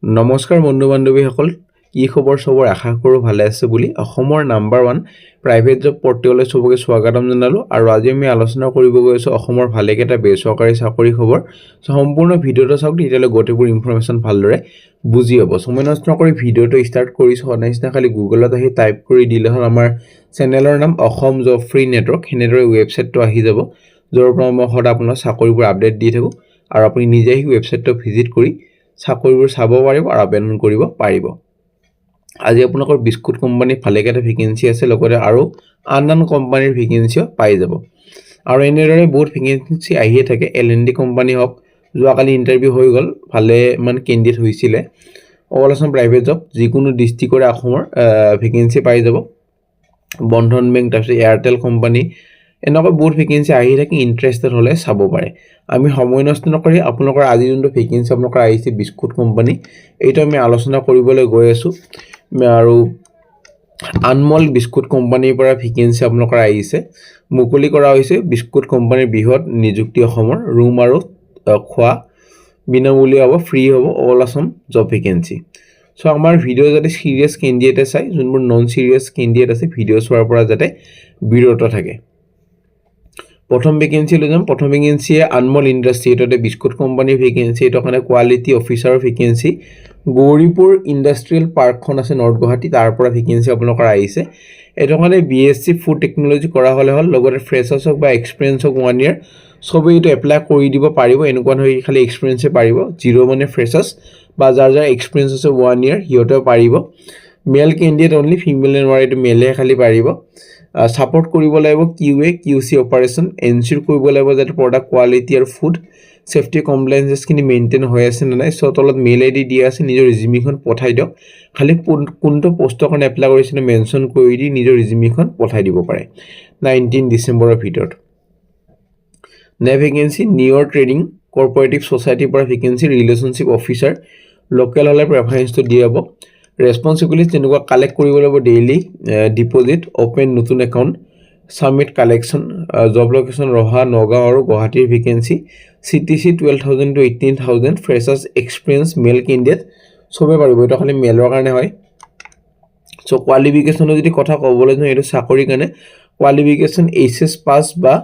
নমস্কাৰ বন্ধু বান্ধৱীসকল কি খবৰ সবৰ আশা কৰোঁ ভালে আছে বুলি অসমৰ নাম্বাৰ 1 প্ৰাইভেট জব পৰ্টেললৈ সবকে স্বাগতম জনালো আৰু আজি আমি আলোচনা কৰিব গৈছো অসমৰ ভালেকেটা বেচৰকাৰী চাকৰি খবৰ সম্পূৰ্ণ ভিডিওটো চাওক তেতিয়ালৈ গোটেইবোৰ ইনফৰমেশন ভালদৰে বুজি হ'ব সময় নষ্ট নকৰি ভিডিওটো ষ্টাৰ্ট কৰিছো অনাইছনা খালি গুগলত আহি টাইপ কৰি দিলে হ'ল আমাৰ চেনেলৰ নাম অসম জব ফ্ৰী নেটৱৰ্ক হেনেদৰে ৱেবছাইটটো আহি যাব যৰ পৰা মই সদায় আপোনাৰ চাকৰিবোৰ আপডেট দি থাকো আৰু আপুনি নিজে এই ৱেবছাইটটো ভিজিট কৰি চাকৰিবোৰ চাব পাৰিব আৰু আবেদন কৰিব পাৰিব আজি আপোনালোকৰ বিস্কুট কোম্পানী ভালেকেটা ভেকেন্সি আছে লগতে আৰু আন কোম্পানীৰ ভেকেন্সিও পাই যাব আৰু এনেদৰে বহুত ভেকেন্সি আহিয়ে থাকে এলএনডি কোম্পানী হওক যোৱাকালি ইন্টাৰভিউ হৈ গল ভালে মান কেন্ডিডেট হৈছিলে অল আসাম প্ৰাইভেট জব যিকোনো ডিস্ট্ৰিক্টৰে অসমৰ ভেকেন্সি পাই যাব বন্ধন বেংক তাৰপিছত এয়াৰটেল কোম্পানী এনেকৈ বহুত ভেকেন্সি আহি থাকে ইন্টাৰেষ্টেড হলে চাব পাৰে আমি সময় নষ্ট নকৰি আপোনালোকৰ আজি যোনটো ভেকেন্সি আপোনালোকৰ আহিছে বিস্কুট কোম্পানী এইটো আমি আলোচনা কৰিবলৈ গৈ আছো আৰু আনমল বিস্কুট কোম্পানীৰ পৰা ভেকেন্সি আপোনালোকৰ আহিছে মুকলি কৰা হৈছে বিস্কুট কোম্পানীৰ বৃহৎ নিযুক্তি অসমৰ ৰুম আৰু খোৱা বিনামূলীয়া হ'ব ফ্ৰী হ'ব all Assam job vacancy so আমাৰ ভিডিও যাতে সিৰিয়াস ক্যান্ডিডেট চাই যোনবোৰ নন সিৰিয়াস ক্যান্ডিডেট আছে ভিডিও চোৱাৰ পৰা যাতে বিৰত থাকে প্ৰথম ভেকেন্সি লজাম প্ৰথম ভেকেন্সি আনমল ইন্ডাষ্ট্ৰি এটাতে বিস্কুট কোম্পানী ভেকেন্সি এটা কাৰণে quality officer vacancy Gauripur industrial পাৰ্কখন আছে নৰ্থ গুৱাহাটী তাৰ পৰা ভেকেন্সি আপোনালোকৰ আহিছে এটা কাৰণে বিএসসি ফুড টেকনলজি কৰা হলে হল লগতে ফ্ৰেছাৰ্ছ হক বা এক্সপেৰিয়েন্স হক 1 ইয়াৰ সবে এইটো এপ্লাই কৰি দিব পাৰিব এনেকুৱা নহয় খালি এক্সপেৰিয়েন্সে পাৰিব জিৰো মানে ফ্ৰেছাৰ্ছ বা যাৰ এক্সপেৰিয়েন্স আছে 1 ইয়াৰ হিয়তেও পাৰিব মেল ক্যান্ডিডেট অনলি ফিমেল নোৱাৰে এইটো মেলে খালি পাৰিব সাপোৰ্ট কৰিব লাগিব কিউএ কিউসি অপাৰেশন এনশিওৰ কৰিব লাগিব যাতে প্ৰডাক্ট কোৱালিটি আৰু ফুড সেফটি কমপ্লায়েন্সেস কিনি মেইনটেইন হৈ আছে না নাই সো তলত মেল আইডি দিয়া আছে নিজৰ ৰিজিউমিখন পঠাই দিওক খালি কোনটো পোষ্টৰ কাৰণে এপ্লাই কৰিছে মেনশন কৰি দি নিজৰ ৰিজিউমিখন পঠাই দিব পাৰে 19 ডিসেম্বৰৰ ভিতৰত নে ভেকেন্সি নিউৰ ট্ৰেডিং কোঅপাৰেটিভ সোসাইটিৰ পৰা ভেকেন্সি ৰিলেশনশিপ অফিচাৰ লোকেল হলে প্ৰেফাৰেন্সটো দিয়াব ৰেসপন্সিবিলিটি যেনেকুৱা কালেক্ট কৰিব লাগিব ডেইলি ডিপোজিট ওপেন নতুন account submit collection job location ৰহা নগাঁও আৰু গুৱাহাটীৰ vacancy CTC 12000 to 18000 freshers experience male candidate সবে পাৰিব এটা খালি মেলৰ কাৰণে হয় সো কোৱালিফিকেশনৰ যদি কথা ক'বলৈ যাওঁ এটা চাকৰি কাৰণে কোৱালিফিকেশন এইচএস পাস বা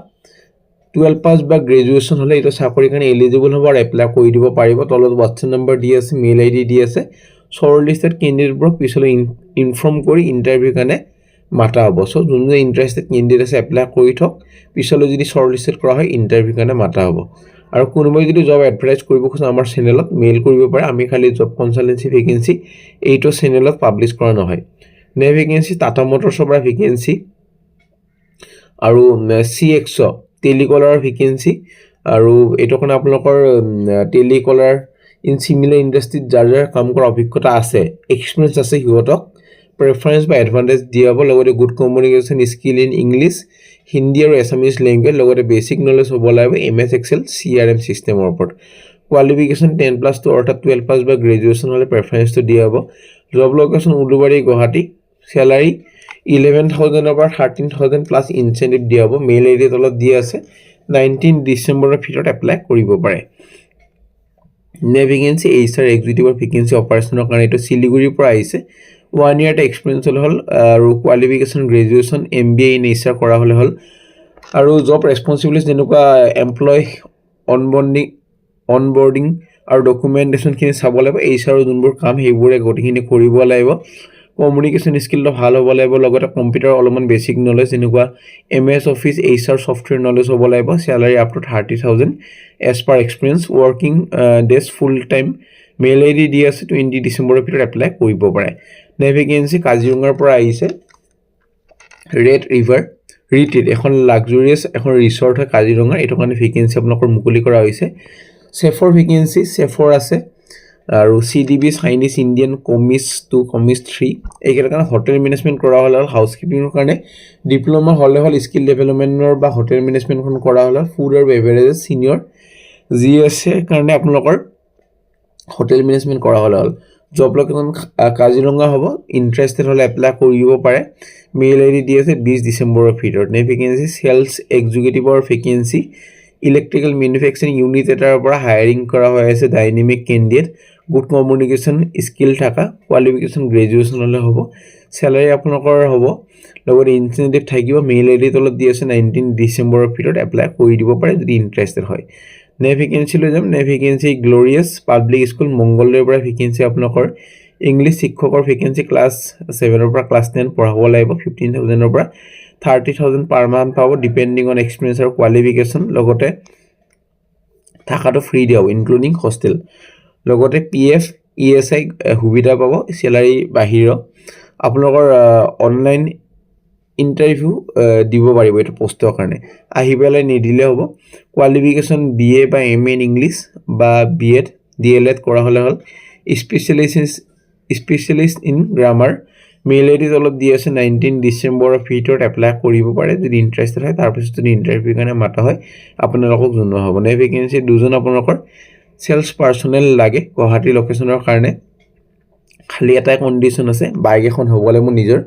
12 পাস বা গ্ৰেজুৱেচন হলে এটা চাকৰি কাৰণে এলিজিবল হ'ব আৰু এপ্লাই কৰি দিব পাৰিব তলত WhatsApp নম্বৰ দি আছে মেল আইডি দি আছে শৰ্টলিস্টেড ক্যান্ডিডেটবোৰ পিছলৈ ইনফৰ্ম কৰি ইন্টাৰভিউ কাৰণে মাতা হ'ব সো যোনজন ইন্টাৰেষ্টেড ক্যান্ডিডেট আছে এপ্লাই কৰি থক পিছলৈ যদি শৰ্টলিস্টেড কৰা হয় ইন্টাৰভিউ কাৰণে মাতা হ'ব আৰু কোনোবাই যদি জব এডভাৰটাইজ কৰিব খোজে আমাৰ চেনেলত মেইল কৰিব পাৰে আমি খালি জব কনসালটেন্সি ভেকেন্সি এইটো চেনেলত পাবলিশ কৰা নহয় নে ভেকেন্সি টাটা মটৰ্ছৰ পৰা ভেকেন্সি আৰু CX টেলিকলাৰ ভেকেন্সি আৰু এইটো কাৰণে আপোনালোকৰ টেলিকলাৰ ইন সিমিলাৰ ইন্ডাষ্ট্ৰীত যাৰ কাম কৰা অভিজ্ঞতা আছে এক্সপেৰিয়েন্স আছে হিয়তক প্ৰেফাৰেন্স বা এডভান্টেজ দিয়াব লগতে good communication skill in English Hindi আৰু এছামিজ ল্যাঙ্গুৱেজ লগতে বেসিক নলেজ হ'ব লাগিব এমএস এক্সেল CRM সিস্টেমৰ ওপৰত কোৱালিফিকেশন 10+ অৰ্থাৎ 12 পাস বা গ্ৰেজুৱেচন হলে প্ৰেফাৰেন্সটো দিয়াব জব লোকেশন উলুবাৰী গুৱাহাটী স্যালাৰি 11000 পৰা 13000 প্লাস ইনসেন্টিভ দিয়াব মেইল আইডি তলত দিয়া আছে 19 ডিসেম্বৰৰ ভিতৰত এপ্লাই কৰিব পাৰে নে ভেকেন্সি এইচআৰ এক্সিকিউটিভৰ ভেকেন্সি অপাৰেশনৰ কাৰণে এটা শিলিগুৰিৰ পৰা আহিছে 1 ইয়াৰ এক্সপেৰিয়েন্স হল আৰু qualification graduation MBA in HR কৰা হল আৰু জব ৰেসপন্সিবিলিটি যেনেকুৱা এমপ্লয় অনবোৰ্ডিং আৰু ডকুমেন্টেশন খিনি চাব লাগিব এইচআৰ যোনবোৰ কাম হেইবোৰে গটিখিনি কৰিব লাগিব কমিউনিকেশন স্কিলটো ভাল হ'ব লাগিব লগতে কম্পিউটাৰ অলপমান বেসিক নলেজ যেনেকুৱা MS office HR software knowledge হ'ব লাগিব salary up to 30000 as per experience working days full time mail ID দি আছে 20 ডিসেম্বৰৰ ভিতৰত এপ্লাই কৰিব পাৰে নে ভেকেন্সি কাজিৰঙাৰ পৰা আহিছে ৰেড ৰিভাৰ ৰিট্ৰিট এখন লাক্সাৰিয়াছ এখন ৰিসৰ্ট হয় কাজিৰঙা এটো কাৰণে ভেকেন্সি আপোনালোকৰ মুকলি কৰা হৈছে সেফৰ ভেকেন্সি সেফৰ আছে আৰু CDB চাইনিজ ইণ্ডিয়ান কমিছ 2 কমিছ 3 এইকেইটাৰ কাৰণে হোটেল মেনেজমেন্ট কৰা হল আৰু হাউসকিপিংৰ কাৰণে ডিপ্লোমা হলে হল স্কিল ডেভেলপমেন্টৰ বা হোটেল মেনেজমেন্টখন কৰা হল ফুড আৰু বেভাৰেজেছ সিনিয়ৰ GSA কাৰণে আপোনালোকৰ হোটেল মেনেজমেন্ট কৰা হল জব লোকেশন কাজিৰঙা হ'ব ইন্টাৰেষ্টেড হলে এপ্লাই কৰিব পাৰে মেইল আইডি দি আছে 20 ডিসেম্বৰৰ ভিতৰত নে ভেকেন্সি সেলস এক্সিকিউটিভৰ ভেকেন্সি ইলেক্ট্ৰিকেল ম্যানুফ্যাকচাৰিং ইউনিট এটাৰ পৰা হায়াৰিং কৰা হৈ আছে dynamic candidate good communication skill থকা, কোৱালিফিকেশ্যন গ্ৰেজুৱেশ্যন হ'লে হ'ব, চেলাৰী আপোনালোকৰ হ'ব, লগতে ইনচেণ্টিভ থাকিব। মেইল আইডি তলত দি আছে 19 ডিচেম্বৰৰ ভিতৰত এপ্লাই কৰি দিব পাৰে যদি ইণ্টাৰেষ্টেড হয়। নে ভেকেঞ্চি লৈ যাম। নে ভেকেঞ্চি গ্ল'ৰিয়াছ পাব্লিক স্কুল মংগলদৈৰ পৰা ভেকেঞ্চি আপোনালোকৰ ইংলিছ শিক্ষকৰ ভেকেঞ্চি ক্লাছ 7ৰ পৰা ক্লাছ 10 পঢ়াব লাগিব। 15,000ৰ পৰা 30,000 পাৰ মান্থ পাব ডিপেণ্ডিং অন এক্সপিৰিয়েঞ্চ আৰু কোৱালিফিকেশ্যন। লগতে থাকাটো ফ্ৰী দিয়া হ'ব ইনক্লুডিং হোষ্টেল। লগতে PF ESI সুবিধা পাব। চেলাৰী বাহিৰৰ আপোনালোকৰ অনলাইন ইণ্টাৰভিউ দিব পাৰিব এইটো পোষ্টৰ কাৰণে, আহি পেলাই নিদিলে হ'ব। কোৱালিফিকেশ্যন BA বা MA ইন ইংলিছ বা BEd DLEd কৰা হ'লে হ'ল। Specialist in grammar. Mail ID তলত দি আছে 19 ডিচেম্বৰৰ ভিতৰত এপ্লাই কৰিব পাৰে যদি ইণ্টাৰেষ্টেড হয়। তাৰপিছত যদি ইণ্টাৰভিউৰ কাৰণে মাতা হয় আপোনালোকক জনোৱা হ'ব। নে ভেকেঞ্চি দুজন আপোনালোকৰ চেলছ পাৰ্চনেল লাগে গুৱাহাটী লোকেশ্যনৰ কাৰণে। খালি এটাই কণ্ডিশ্যন আছে, বাইক এখন হ'ব লাগিব নিজৰ।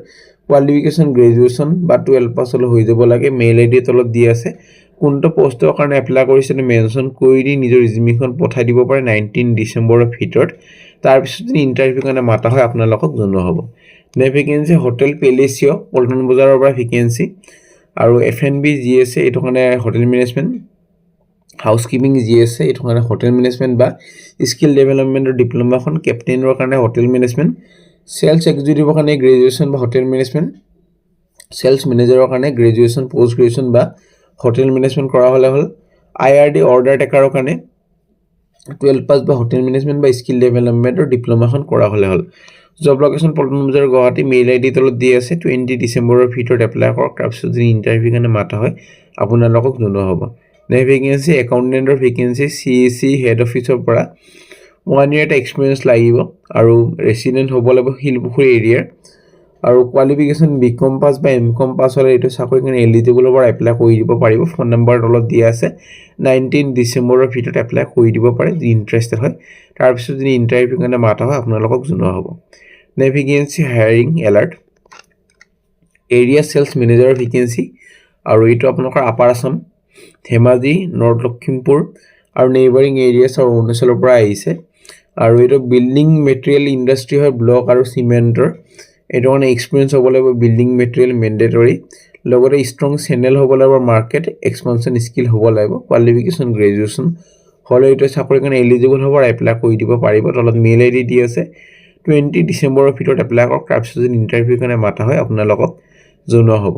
কোৱালিফিকেশ্যন গ্ৰেজুৱেশ্যন বা 12 পাছ হ'লে হৈ যাব লাগে। মেইল আইডি তলত দি আছে। কোনটো পোষ্টৰ কাৰণে এপ্লাই কৰিছে মেনশ্যন কৰি দি নিজৰ ৰিজিউমিখন পঠাই দিব পাৰে 19 ডিচেম্বৰৰ ভিতৰত। তাৰপিছত যদি ইণ্টাৰভিউৰ কাৰণে মাতা হয় আপোনালোকক জনোৱা হ'ব। নে ভেকেঞ্চি হোটেল পেলেচিঅ পল্টন বজাৰৰ পৰা ভেকেঞ্চি, আৰু F&B যি আছে এইটো কাৰণে হোটেল মেনেজমেণ্ট, হাউচকিপিং যি আছে এইটো কাৰণে হোটেল মেনেজমেণ্ট বা স্কিল ডেভেলপমেণ্টৰ ডিপ্ল'মাখন, কেপ্টেইনৰ কাৰণে হোটেল মেনেজমেণ্ট, চেলছ এক্সিকিউটিভৰ কাৰণে গ্ৰেজুৱেশ্যন বা হোটেল মেনেজমেণ্ট, চেলছ মেনেজাৰৰ কাৰণে গ্ৰেজুৱেশ্যন পষ্ট গ্ৰেজুৱেশ্যন বা হোটেল মেনেজমেণ্ট কৰা হ'লে হ'ল। IRD অৰ্ডাৰ টেকাৰৰ কাৰণে 12 পাছ বা হোটেল মেনেজমেণ্ট বা স্কিল ডেভেলপমেণ্টৰ ডিপ্ল'মাখন কৰা হ'লে হ'ল। জব লোকেশ্যন পল্টন বজাৰ গুৱাহাটী। মেইল আইডি তলত দি আছে। 20 ডিচেম্বৰৰ ভিতৰত এপ্লাই কৰক। তাৰপিছত যদি ইণ্টাৰভিউৰ কাৰণে মাতা হয় আপোনালোকক জনোৱা হ'ব। নে ভেকেঞ্চি একাউণ্টেণ্টৰ ভেকেঞ্চি CAC হেড অফিচৰ পৰা 1 year এটা এক্সপিৰিয়েঞ্চ লাগিব আৰু ৰেচিডেণ্ট হ'ব লাগিব শিলপুখুৰী এৰিয়াৰ, আৰু কোৱালিফিকেশ্যন BCom পাছ বা MCom পাছ হ'লে এইটো চাকৰি কাৰণে এলিজিবল হ'ব, এপ্লাই কৰি দিব পাৰিব। ফোন নম্বৰ তলত দিয়া আছে। 19 ডিচেম্বৰৰ ভিতৰত এপ্লাই কৰি দিব পাৰে যদি ইণ্টাৰেষ্টেড হয়। তাৰপিছত যদি ইণ্টাৰভিউৰ কাৰণে মাতা হয় আপোনালোকক জনোৱা হ'ব। নে vacancy hiring alert area sales মেনেজাৰৰ ভেকেঞ্চি, আৰু এইটো আপোনালোকৰ আপাৰ আছাম, ধেমাজি, নৰ্থ লখিমপুৰ আৰু নেইবাৰিং এৰিয়াছ আৰু অৰুণাচলৰ পৰা আহিছে। আৰু এইটো বিল্ডিং মেটেৰিয়েল ইণ্ডাষ্ট্ৰি হয়, ব্লক আৰু চিমেণ্টৰ। এইটো কাৰণে এক্সপিৰিয়েঞ্চ হ'ব লাগিব, বিল্ডিং মেটেৰিয়েল মেণ্ডেটৰী। লগতে ষ্ট্ৰং চেনেল হ'ব লাগিব, মাৰ্কেট এক্সপানশ্যন স্কিল হ'ব লাগিব। কোৱালিফিকেশ্যন গ্ৰেজুৱেশ্যন হ'লে এইটো চাকৰিৰ কাৰণে এলিজিবল হ'ব, এপ্লাই কৰি দিব পাৰিব। তলত মেইল আইডি দি আছে। 20 ডিচেম্বৰৰ ভিতৰত এপ্লাই কৰক। তাৰপিছত যদি ইণ্টাৰভিউৰ কাৰণে মাতা হয় আপোনালোকক জনোৱা হ'ব।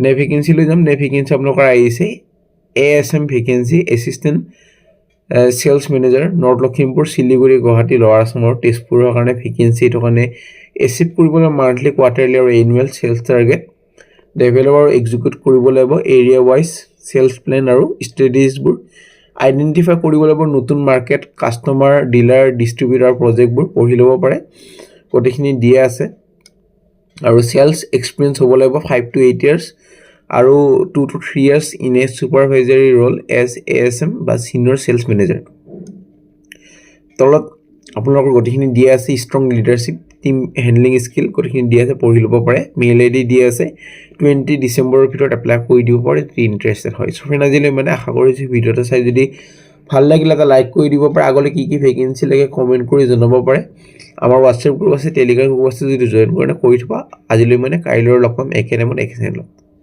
নে ভেকেঞ্চি লৈ যাম। নে ভেকেঞ্চি আপোনালোকৰ আহিছে ASM vacancy assistant sales manager, north Lakhimpur, Siliguri, Guwahati, lower আছামৰ, তেজপুৰৰ কাৰণে ভেকেঞ্চি। এইটো কাৰণে এচিভ কৰিবলৈ মান্থলি, কোৱাৰ্টাৰলি আৰু এনুৱেল চেলছ টাৰ্গেট ডেভেলপ আৰু এক্সিকিউট কৰিব লাগিব। এৰিয়া ৱাইজ চেলছ প্লেন আৰু ষ্ট্ৰেটেজিছবোৰ আইডেণ্টিফাই কৰিব লাগিব। নতুন মাৰ্কেট, কাষ্টমাৰ, ডিলাৰ, ডিষ্ট্ৰিবিউটাৰ প্ৰজেক্টবোৰ পঢ়ি ল'ব পাৰে, গোটেইখিনি দিয়া আছে। আৰু চেলছ এক্সপিৰিয়েঞ্চ হ'ব লাগিব 5 to 8 years আৰু 2 to 3 years in a supervisory role as ASM বা ছিনিয়ৰ চেলছ মেনেজাৰ। তলত আপোনালোকৰ গোটেইখিনি দিয়া আছে। Strong leadership, team handling skill গোটেইখিনি দিয়া আছে, পঢ়ি ল'ব পাৰে। মেইল আইডি দিয়া আছে। 20 ডিচেম্বৰৰ ভিতৰত এপ্লাই কৰি দিব পাৰে যদি ইণ্টাৰেষ্টেড হয়। চ' ফ্ৰেণ্ড আজিলৈ মানে আশা কৰিছোঁ ভিডিঅ'টো চাই যদি ভাল লাগিলে এটা লাইক কৰি দিব পাৰে। আগলৈ কি ভেকেঞ্চি লাগে কমেণ্ট কৰি জনাব পাৰে। আমাৰ হোৱাটছএপ গ্ৰুপ আছে, টেলিগ্ৰাম গ্ৰুপ আছে, যদি জইন কৰি থবা। আজিলৈ মানে কাইলৈ লগ পাম একে টাইমত একে চেনেলত।